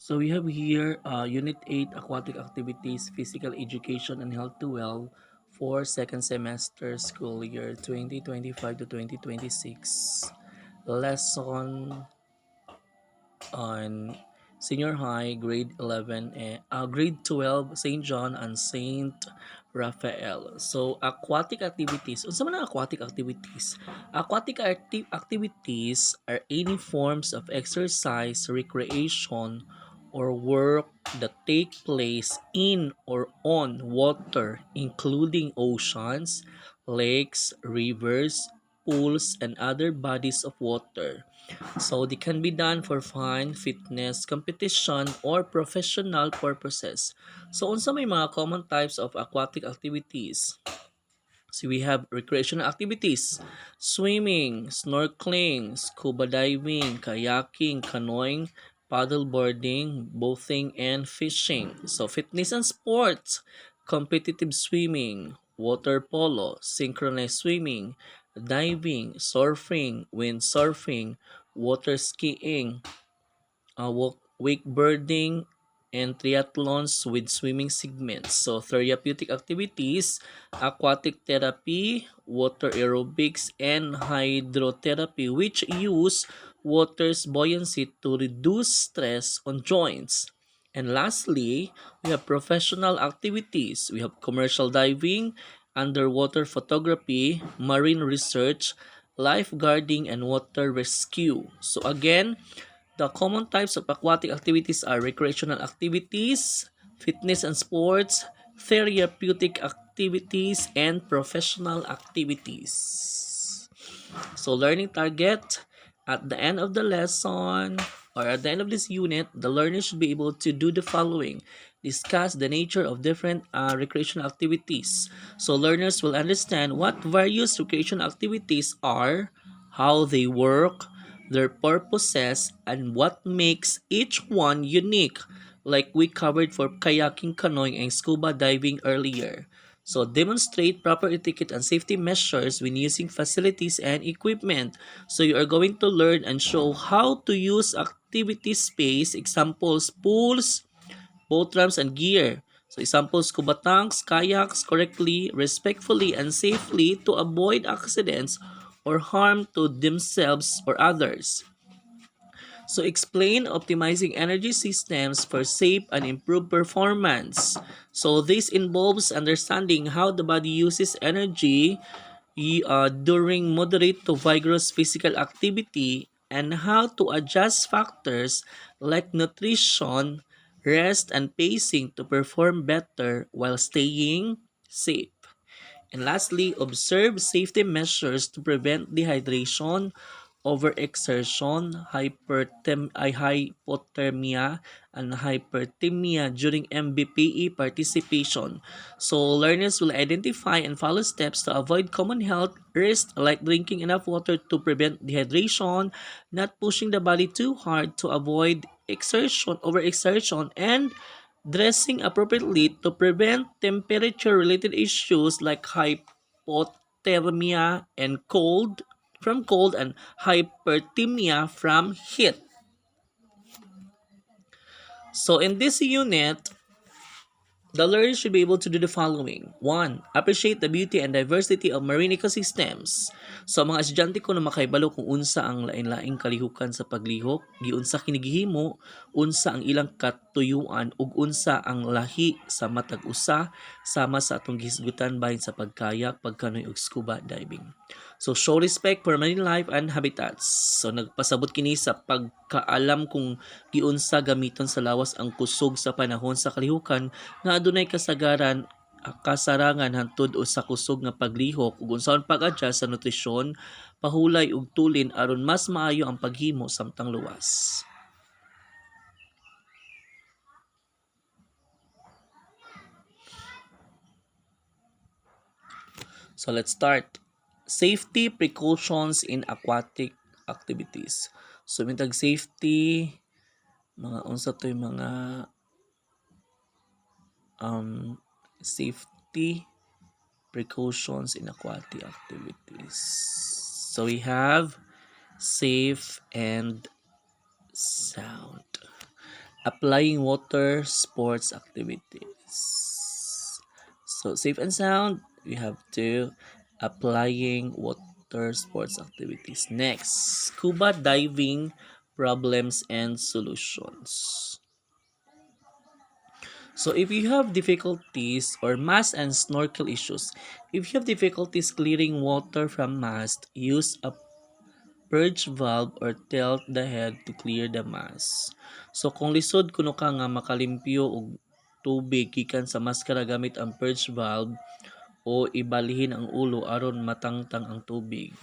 So we have here Unit 8 Aquatic Activities, Physical Education and Health to Well for second semester school year 2025 to 2026. Lesson on Senior High, Grade 11, Grade 12, St. John and St. Raphael. So, aquatic activities. Unsa man ang aquatic activities? Activities are any forms of exercise, recreation, or work that take place in or on water, including oceans, lakes, rivers, pools, and other bodies of water. So they can be done for fun, fitness, competition, or professional purposes. So unsa may mga common types of aquatic activities? So we have recreational activities, swimming, snorkeling, scuba diving, kayaking, canoeing, paddleboarding, boating, and fishing. So fitness and sports, competitive swimming, water polo, synchronized swimming, diving, surfing, windsurfing, water skiing, wakeboarding, and triathlons with swimming segments. So, therapeutic activities, aquatic therapy, water aerobics, and hydrotherapy, which use water's buoyancy to reduce stress on joints. And lastly, we have professional activities. We have commercial diving, underwater photography, marine research, lifeguarding, and water rescue. So again, the common types of aquatic activities are recreational activities, fitness and sports, therapeutic activities, and professional activities. So, learning target at the end of the lesson or at the end of this unit, the learner should be able to do the following: discuss the nature of different recreational activities. So, learners will understand what various recreational activities are, how they work, their purposes, and what makes each one unique, like we covered for kayaking, canoeing, and scuba diving earlier. So, demonstrate proper etiquette and safety measures when using facilities and equipment. So, you are going to learn and show how to use activity space, examples, pools, boat ramps, and gear. So, examples, scuba tanks, kayaks, correctly, respectfully, and safely to avoid accidents or harm to themselves or others. So explain optimizing energy systems for safe and improved performance. So this involves understanding how the body uses energy during moderate to vigorous physical activity and how to adjust factors like nutrition, rest, and pacing to perform better while staying safe. And lastly, observe safety measures to prevent dehydration, overexertion, hypothermia, and hyperthemia during MBPE participation. So, learners will identify and follow steps to avoid common health risks like drinking enough water to prevent dehydration, not pushing the body too hard to avoid overexertion, and dressing appropriately to prevent temperature-related issues like hypothermia and cold and hyperthemia from heat. So in this unit, the learner should be able to do the following. 1. Appreciate the beauty and diversity of marine ecosystems. So mga estudyante ko na makaibalo kung unsa ang lain-laing kalihukan sa paglihok, giunsa kinigihimo, unsa ang ilang katuyuan ug unsa ang lahi sa matag usa sama sa atong gihisgutan bahin sa pagkayak, pagkanoy ug scuba diving. So show respect for marine life and habitats. So nagpasabot kini sa pagkaalam kung giunsa gamiton sa lawas ang kusog sa panahon sa kalihukan nga adunay kasarangan hantud o sa kusog nga paglihok ug unsaon pag-adjust sa nutrisyon, pahulay ug tulin aron mas maayo ang paghimo samtang luwas. So let's start. Safety precautions in aquatic activities. So mitag safety mga unsa toy mga um safety precautions in aquatic activities. So we have safe and sound. applying water sports activities. So safe and sound, we have to applying water sports activities. Next, scuba diving problems and solutions. So if you have difficulties or mask and snorkel issues, if you have difficulties clearing water from mast, use a purge valve or tilt the head to clear the mass. So kung lisod kuno ka nga makalimpyo og tubig gikan sa maskara gamit ang purge valve o ibalihin ang ulo aron matangtang ang tubig.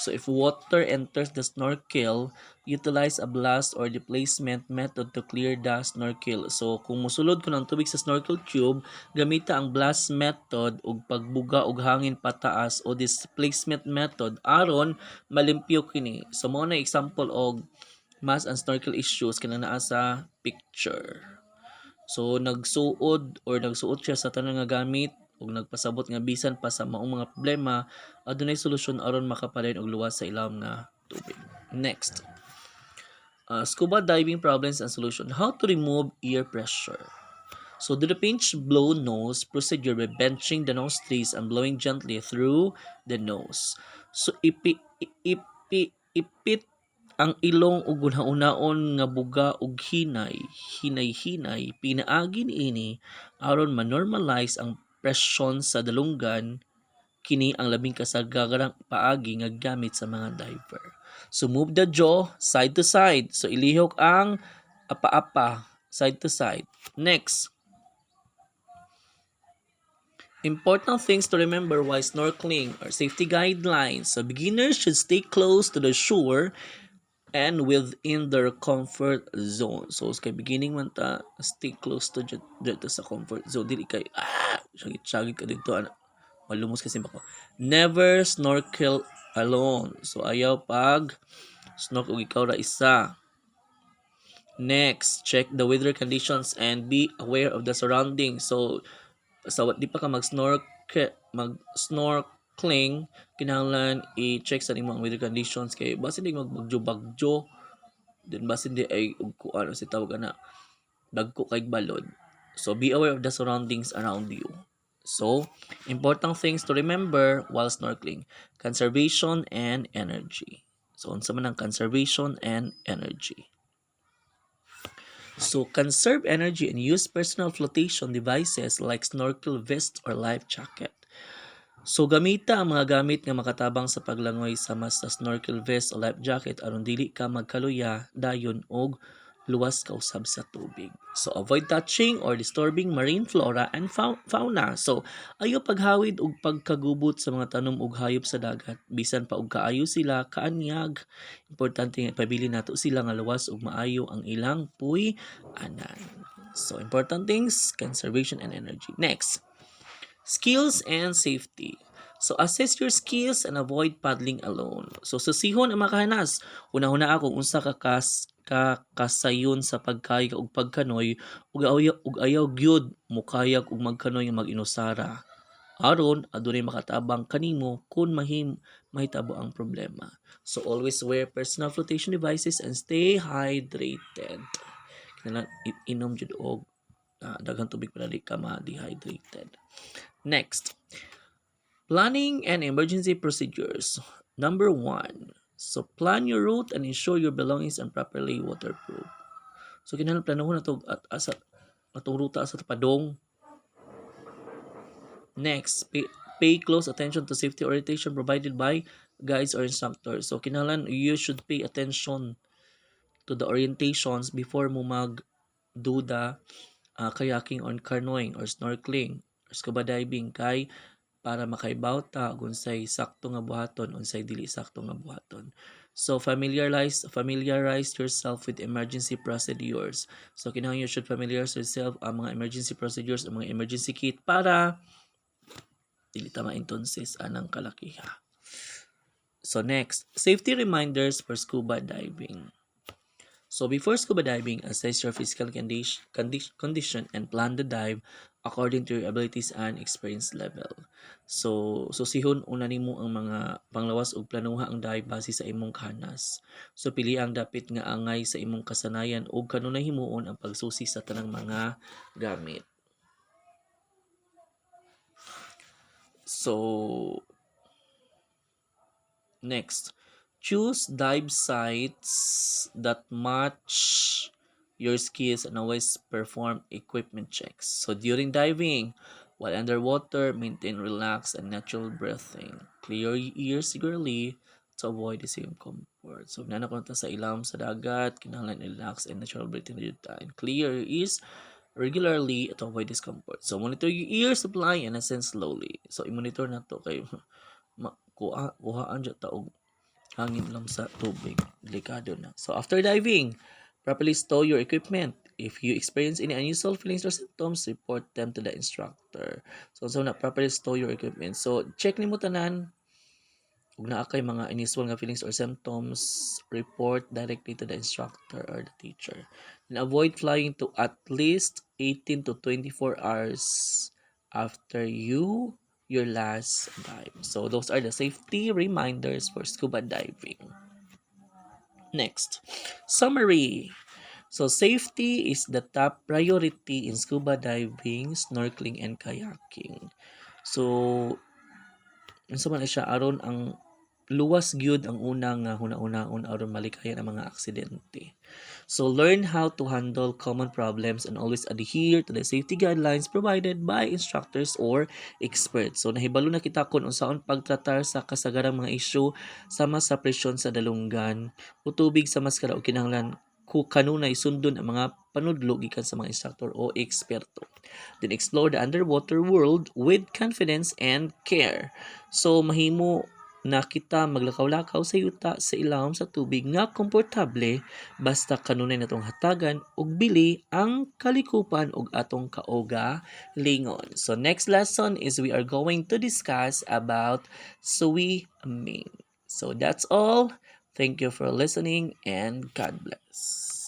So if water enters the snorkel, utilize a blast or displacement method to clear the snorkel. So kung musulod ko ng tubig sa snorkel tube, gamita ang blast method ug pagbuga og hangin pataas o displacement method aron malimpyo kini. So mao na example og mask and snorkel issues kana naa sa picture. So nagsuot siya sa tanan nga gamit ug nagpasabot nga bisan pa sa maong mga problema adunay solusyon aron makapalit og luwas sa ilawom nga tubig. Next, scuba diving problems and solution. How to remove ear pressure. So do the pinch blow nose procedure by benching the nostrils and blowing gently through the nose. So ipit ang ilong ug unhaon nga buga ug hinay pinaagi niini aron ma-normalize ang presyon sa dalunggan. Kini ang labing kasagaranang paagi nga gamit sa mga diver. So move the jaw side to side. So ilihok ang apa-apa side to side. Next, important things to remember while snorkeling or safety guidelines. So beginners should stay close to the shore and within their comfort zone. So kay beginning man ta, stay close to dito sa comfort zone. Dili kay sagit ka dito malumos kasi bako. Never snorkel alone. So ayaw pag snorkel og ikaw ra isa. Next, check the weather conditions and be aware of the surroundings. So sa di pa ka mag-snorkeling, kinahanglan i-check sa imong weather conditions kay basin di magbagjo-bagjo, then basin di ay ug ano si tawag ana dagko kay balod. So be aware of the surroundings around you. So important things to remember while snorkeling: conservation and energy. So unsa man ang conservation and energy? So conserve energy and use personal flotation devices like snorkel vest or life jacket. So gamita ang mga gamit nga makatabang sa paglangoy sama sa snorkel vest o life jacket aron dili ka magkaluya, dayon og luwas ka usab sa tubig. So avoid touching or disturbing marine flora and fauna. So ayo paghawid og pagkagubot sa mga tanom ug hayop sa dagat bisan pa og kaayo sila kaanyag. Importante nga ipabili nato sila nga luwas ug maayo ang ilang puy-anan. So important things, conservation and energy. Next, skills and safety. So assess your skills and avoid paddling alone. So susihon ang makahanas. Una-una ako unsa ka kasayon sa pagkayag ug pagkanoy ug ayaw gyud mo kayag ug magkanoy nga mag-inusara. Aron adunay makatabang kanimo kun mahitabo ang problema. So always wear personal flotation devices and stay hydrated. Kinahanglan inom jud og daghang tubig para di ka ma-dehydrated. Next, planning and emergency procedures. Number 1. So plan your route and ensure your belongings are properly waterproof. So kinahanglan planahon nato at asa atong ruta sa padong. Next, pay close attention to safety orientation provided by guides or instructors. So kinahanglan you should pay attention to the orientations before mo do the kayaking or canoeing or snorkeling or scuba diving kay para makaibaw ta unsay sakto nga buhaton unsay dili sakto nga buhaton. So familiarize yourself with emergency procedures. So kinahanglan you should familiarize yourself ang mga emergency procedures, ang mga emergency kit para dili ta ma-entonces anang kalakiha. So next, safety reminders for scuba diving. So before scuba diving, assess your physical condition and plan the dive. according to your abilities and experience level. So susihon una nimo ang mga panglawas ug planuha ang dive base sa imong kanas. So pili ang dapit nga angay sa imong kasanayan ug kanunay himuon ang pagsusi sa tanang mga gamit. So next, choose dive sites that match your skills and always perform equipment checks. So during diving, while underwater, maintain relaxed and natural breathing. Clear your ears regularly to avoid discomfort. So nana ko sa ilam sa dagat, kinahanglan relax and natural breathing and clear your ears regularly to avoid discomfort. So monitor your ear supply and ascend slowly. So i-monitor na to kay kuhaan dyan taog hangin lang sa tubig. Delikado na. So, after diving, properly stow your equipment. If you experience any unusual feelings or symptoms, report them to the instructor. So na properly stow your equipment. So, check ni mo tanan. Kung naa kay mga unusual nga feelings or symptoms, report directly to the instructor or the teacher. And avoid flying to at least 18 to 24 hours after your last dive. So those are the safety reminders for scuba diving. Next, summary. So safety is the top priority in scuba diving, snorkeling, and kayaking. So unsa man siya aron ang luwas gyud ang unang huna-unaon aron malikayan ang mga aksidente. So learn how to handle common problems and always adhere to the safety guidelines provided by instructors or experts. So nahibalo na kita kung unsaon pagtratar sa kasagarang mga isyu sama sa presyon sa dalunggan, utubig sa maskara o kinahanglan kanunay sundon ang mga panudlo gikan sa mga instructor o eksperto. Then explore the underwater world with confidence and care. So mahimo na kita maglakaw-lakaw sa yuta sa ilawom sa tubig nga komportable basta kanunay natong hatagan ug bili ang kalikupan ug atong kaoga lingon. So next lesson is we are going to discuss about swimming. So that's all. Thank you for listening and God bless.